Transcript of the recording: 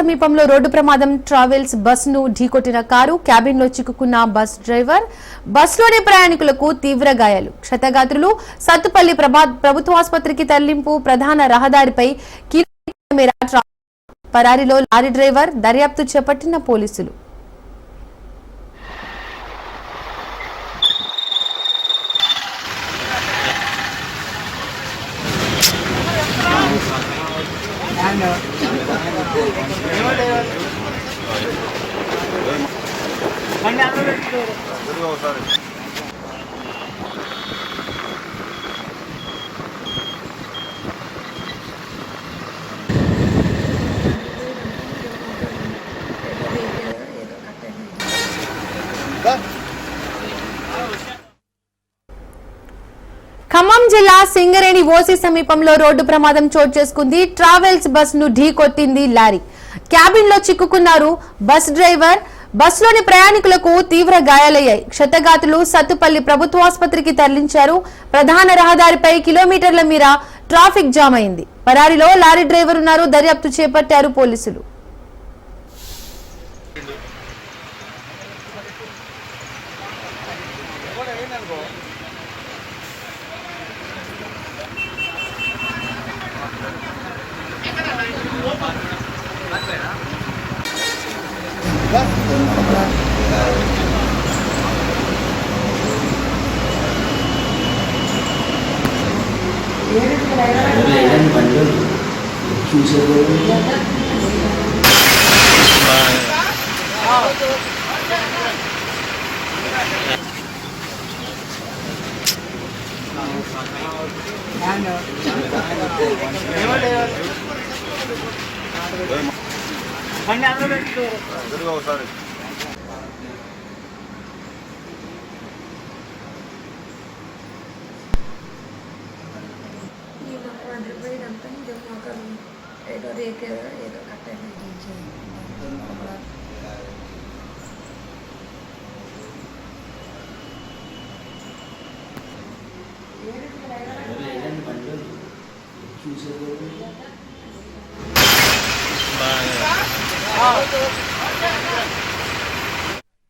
సమీపంలో రోడ్డు ప్రమాదం. ట్రావెల్స్ బస్సును ఢీకొట్టిన కారు, క్యాబిన్ లో చిక్కుకున్న బస్ డ్రైవర్, బస్సులోని ప్రయాణికులకు తీవ్ర గాయాలు. క్షతగాత్రులు. సత్తుపల్లి ప్రభుత్వాసుపత్రికి తరలింపు. ప్రధాన రహదారిపై కిలోమీటర్ల మేర పరారీలో లారీ డ్రైవర్. దర్యాప్తు చేపట్టిన పోలీసులు. ఖమ్మం జిల్లా సింగరేణి ఓసీ సమీపంలో రోడ్డు ప్రమాదం చోటు చేసుకుంది. ట్రావెల్స్ బస్ ను ఢీకొట్టింది లారీ. క్యాబిన్ లో చిక్కుకున్నారు బస్ డ్రైవర్. బస్సులోని ప్రయాణికులకు తీవ్ర గాయాలయ్యాయి. క్షతగాతులు. సత్తుపల్లి ప్రభుత్వాసుపత్రికి తరలించారు. ప్రధాన రహదారిపై కిలోమీటర్ల మేర ట్రాఫిక్ జామ్ అయింది. పరారీలో లారీ డ్రైవర్ ఉన్నారు. దర్యాప్తు చేపట్టారు పోలీసులు. చూసే